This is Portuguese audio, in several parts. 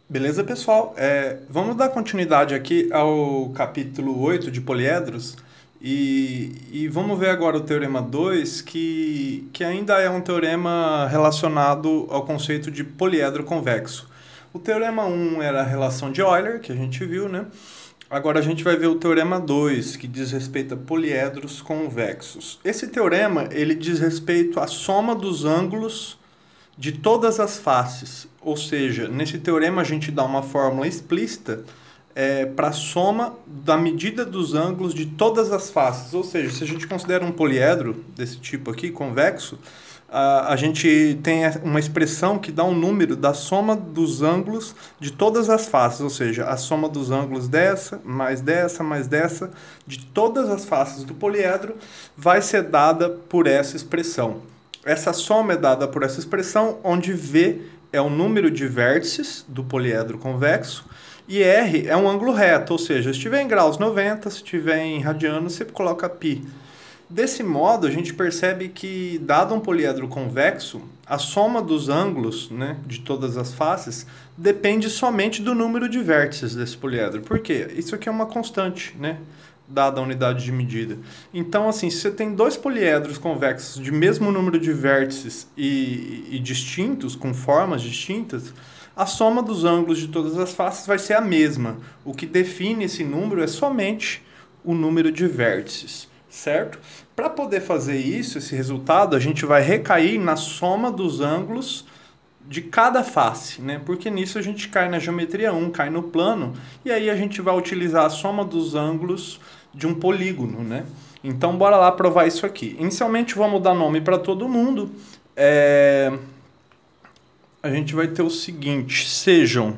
Beleza, pessoal? Vamos dar continuidade aqui ao capítulo 8 de poliedros e vamos ver agora o teorema 2, que ainda é um teorema relacionado ao conceito de poliedro convexo. O teorema 1 era a relação de Euler, que a gente viu, né? Agora a gente vai ver o teorema 2, que diz respeito a poliedros convexos. Esse teorema, ele diz respeito à soma dos ângulos de todas as faces. Ou seja, nesse teorema a gente dá uma fórmula explícita para a soma da medida dos ângulos de todas as faces. Ou seja, se a gente considera um poliedro desse tipo aqui, convexo, a gente tem uma expressão que dá um número da soma dos ângulos de todas as faces, ou seja, a soma dos ângulos dessa, mais dessa, de todas as faces do poliedro vai ser dada por essa expressão. Essa soma é dada por essa expressão, onde V é o número de vértices do poliedro convexo e R é um ângulo reto, ou seja, se estiver em graus 90, se estiver em radianos, você coloca π. Desse modo, a gente percebe que, dado um poliedro convexo, a soma dos ângulos, né, de todas as faces depende somente do número de vértices desse poliedro. Por quê? Isso aqui é uma constante, né, dada a unidade de medida. Então, assim, se você tem dois poliedros convexos de mesmo número de vértices e distintos, com formas distintas, a soma dos ângulos de todas as faces vai ser a mesma. O que define esse número é somente o número de vértices, certo? Para poder fazer isso, esse resultado, a gente vai recair na soma dos ângulos de cada face, né? Porque nisso a gente cai na geometria 1, cai no plano, e aí a gente vai utilizar a soma dos ângulos de um polígono, né? Então, bora lá provar isso aqui. Inicialmente, vamos dar nome para todo mundo. A gente vai ter o seguinte, sejam...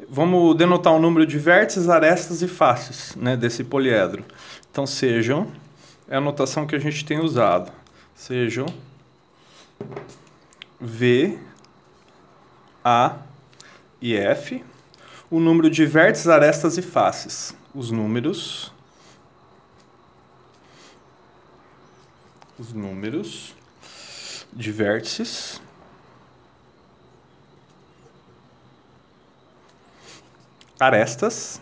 Vamos denotar o número de vértices, arestas e faces, né, desse poliedro. Então, sejam... É a notação que a gente tem usado. Sejam V, A e F, o número de vértices, arestas e faces. Os números de vértices, arestas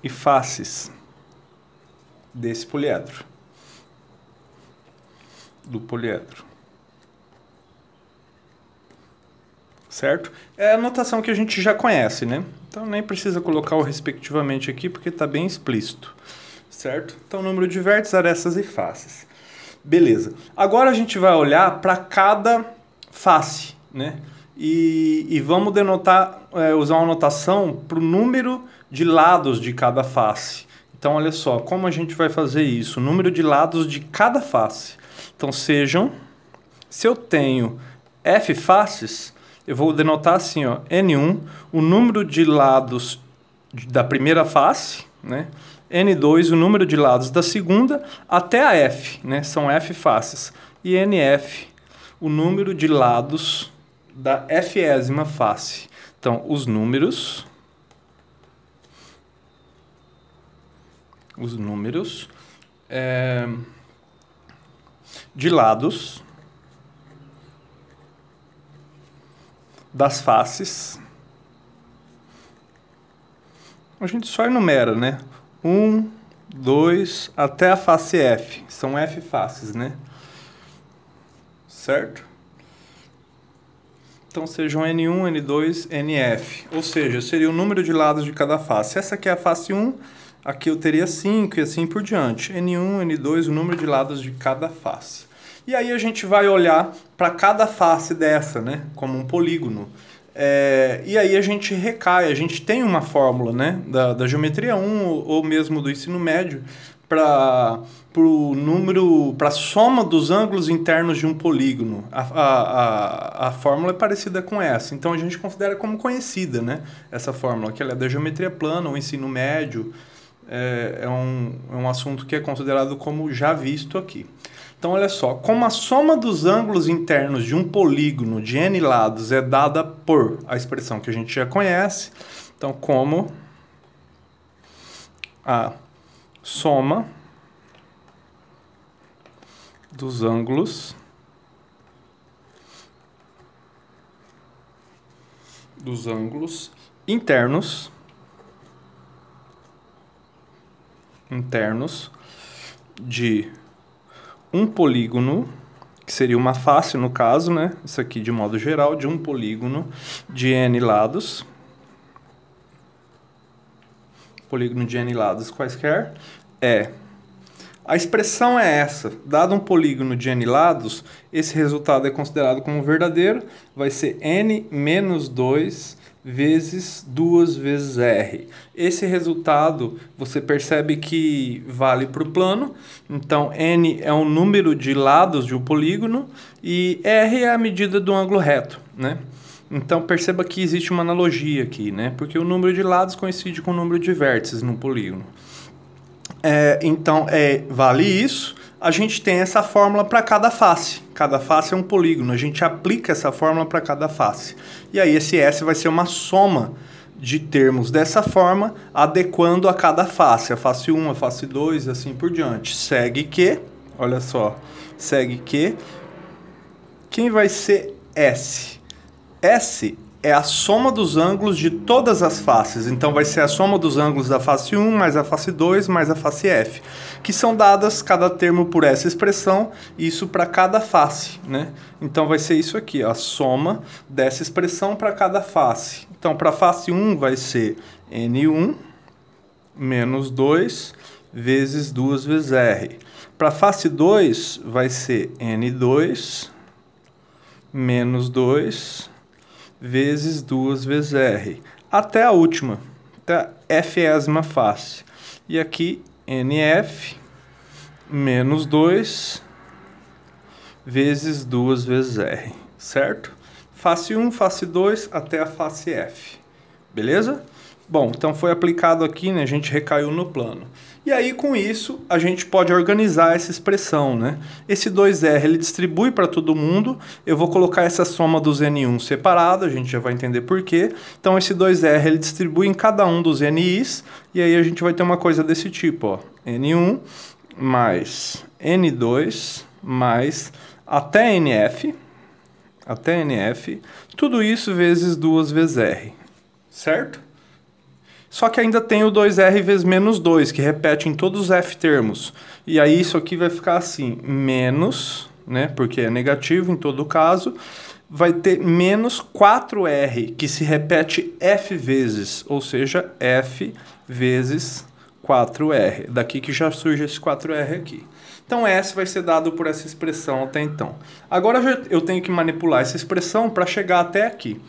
e faces desse poliedro, do poliedro. Certo? É a notação que a gente já conhece, né? Então nem precisa colocar o respectivamente aqui, porque está bem explícito. Certo? Então, número de vértices, arestas e faces. Beleza. Agora a gente vai olhar para cada face, né? E vamos denotar, usar uma notação para o número de lados de cada face. Então, olha só, como a gente vai fazer isso? O número de lados de cada face. Então, sejam... Se eu tenho F faces, eu vou denotar assim, ó, N1, o número de lados da primeira face, né? N2, o número de lados da segunda, até a F, né? São F faces. E NF, o número de lados da Fésima face. Então, os números de lados das faces, a gente só enumera, né? 1, 2, até a face F. São F faces, né? Certo? Então, sejam N1, N2, NF. Ou seja, seria o número de lados de cada face. Essa aqui é a face 1, aqui eu teria 5 e assim por diante. N1, N2, o número de lados de cada face. E aí a gente vai olhar para cada face dessa, né? Como um polígono. E aí a gente recai, a gente tem uma fórmula, né, da geometria 1 ou mesmo do ensino médio para a soma dos ângulos internos de um polígono. A fórmula é parecida com essa, então a gente considera como conhecida, né, essa fórmula, que ela é da geometria plana, o ensino médio, é um assunto que é considerado como já visto aqui. Então, olha só, como a soma dos ângulos internos de um polígono de n lados é dada por a expressão que a gente já conhece, então, como a soma dos ângulos dos ângulos internos de um polígono, que seria uma face no caso, né? Isso aqui de modo geral, de um polígono de n lados. Polígono de n lados quaisquer a expressão é essa. Dado um polígono de n lados, esse resultado é considerado como verdadeiro, vai ser n menos 2 vezes 2 vezes r. Esse resultado, você percebe que vale para o plano, então n é o número de lados de um polígono e r é a medida do ângulo reto, né? Então perceba que existe uma analogia aqui, né? Porque o número de lados coincide com o número de vértices no polígono. Então, vale isso. A gente tem essa fórmula para cada face. Cada face é um polígono. A gente aplica essa fórmula para cada face. E aí esse S vai ser uma soma de termos dessa forma, adequando a cada face. A face 1, a face 2 e assim por diante. Segue que, olha só, segue que, quem vai ser S? S é a soma dos ângulos de todas as faces. Então vai ser a soma dos ângulos da face 1 mais a face 2 mais a face F, que são dadas cada termo por essa expressão, isso para cada face, né? Então vai ser isso aqui, a soma dessa expressão para cada face. Então para a face 1 vai ser N1 menos 2 vezes 2 vezes R. Para a face 2 vai ser N2 menos 2 vezes 2 vezes R, até a última, até a Fésima face. E aqui, NF menos 2 vezes 2 vezes R, certo? Face 1, face 2, até a face F, beleza? Bom, então foi aplicado aqui, né? A gente recaiu no plano. E aí, com isso, a gente pode organizar essa expressão, né? Esse 2R, ele distribui para todo mundo. Eu vou colocar essa soma dos N1 separado, a gente já vai entender por quê. Então, esse 2R, ele distribui em cada um dos NIs. E aí, a gente vai ter uma coisa desse tipo, ó. N1 mais N2 mais até NF, tudo isso vezes 2 vezes R, certo? Só que ainda tem o 2R vezes menos 2, que repete em todos os F termos. E aí isso aqui vai ficar assim, menos, né, porque é negativo em todo caso, vai ter menos 4R, que se repete F vezes, ou seja, F vezes 4R. Daqui que já surge esse 4R aqui. Então S vai ser dado por essa expressão até então. Agora eu tenho que manipular essa expressão para chegar até aqui.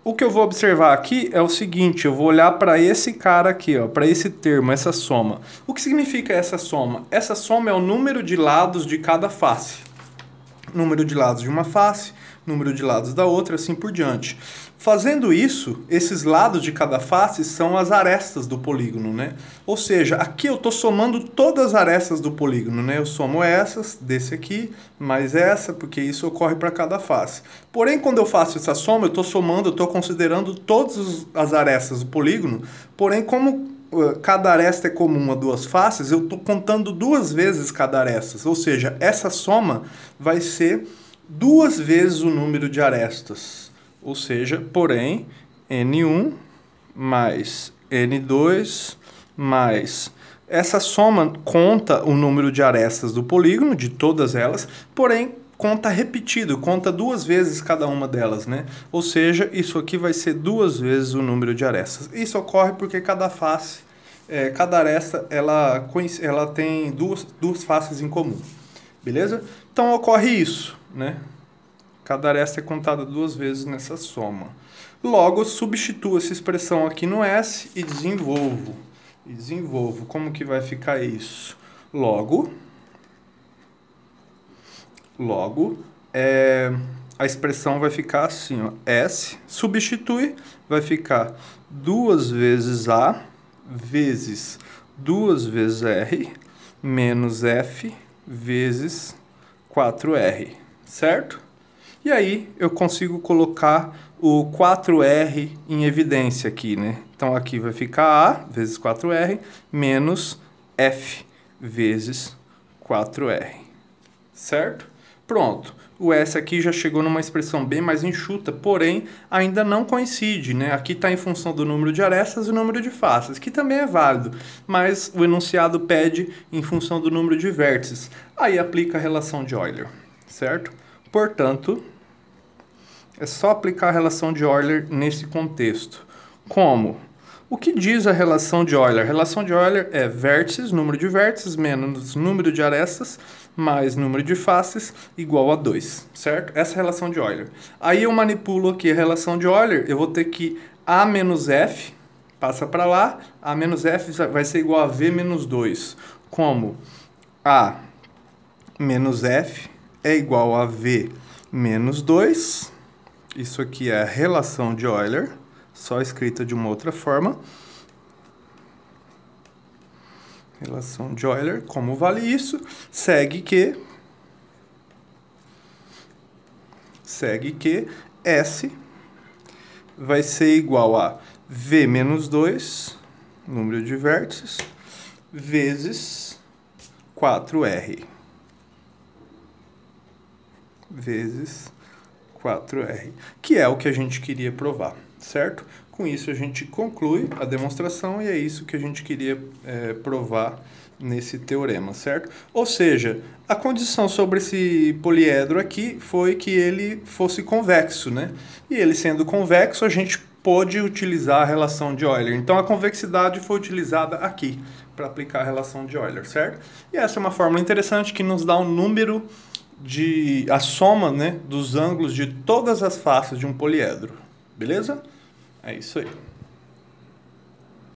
O que eu vou observar aqui é o seguinte, eu vou olhar para esse cara aqui, para esse termo, essa soma. O que significa essa soma? Essa soma é o número de lados de cada face. Número de lados de uma face, número de lados da outra, assim por diante. Fazendo isso, esses lados de cada face são as arestas do polígono, né? Ou seja, aqui eu estou somando todas as arestas do polígono, né? Eu somo essas, desse aqui, mais essa, porque isso ocorre para cada face. Porém, quando eu faço essa soma, eu estou somando, eu estou considerando todas as arestas do polígono, porém, como cada aresta é comum a duas faces, eu estou contando 2 vezes cada aresta. Ou seja, essa soma vai ser 2 vezes o número de arestas. Ou seja, porém, N1 mais N2 mais... Essa soma conta o número de arestas do polígono, de todas elas, porém, conta repetido, conta 2 vezes cada uma delas, né? Ou seja, isso aqui vai ser 2 vezes o número de arestas. Isso ocorre porque cada face, cada aresta, ela tem duas faces em comum, beleza? Então ocorre isso, né? Cada aresta é contada 2 vezes nessa soma. Logo, substituo essa expressão aqui no S e desenvolvo. Como que vai ficar isso? Logo, a expressão vai ficar assim, ó, S, substitui, vai ficar 2 vezes A vezes 2 vezes R menos F vezes 4R, certo? E aí eu consigo colocar o 4R em evidência aqui, né? Então aqui vai ficar A vezes 4R menos F vezes 4R, certo? Pronto. o S aqui já chegou numa expressão bem mais enxuta, porém ainda não coincide, né? Aqui está em função do número de arestas e o número de faces, que também é válido, mas o enunciado pede em função do número de vértices. Aí aplica a relação de Euler, certo? Portanto, é só aplicar a relação de Euler nesse contexto. Como? O que diz a relação de Euler? A relação de Euler é vértices, número de vértices, menos número de arestas, mais número de faces, igual a 2, certo? Essa é a relação de Euler. Aí eu manipulo aqui a relação de Euler, eu vou ter que A menos F, passa para lá, A menos F vai ser igual a V menos 2. Como? A menos F é igual a V menos 2. Isso aqui é a relação de Euler, só escrita de uma outra forma. Relação de Euler, como vale isso? Segue que S vai ser igual a V menos 2, número de vértices, vezes 4R. Vezes 4R, que é o que a gente queria provar, certo? Com isso a gente conclui a demonstração e é isso que a gente queria provar nesse teorema, certo? Ou seja, a condição sobre esse poliedro aqui foi que ele fosse convexo, né? E ele sendo convexo, a gente pôde utilizar a relação de Euler. Então a convexidade foi utilizada aqui para aplicar a relação de Euler, certo? E essa é uma fórmula interessante que nos dá um número a soma, né, dos ângulos de todas as faces de um poliedro. Beleza? É isso aí.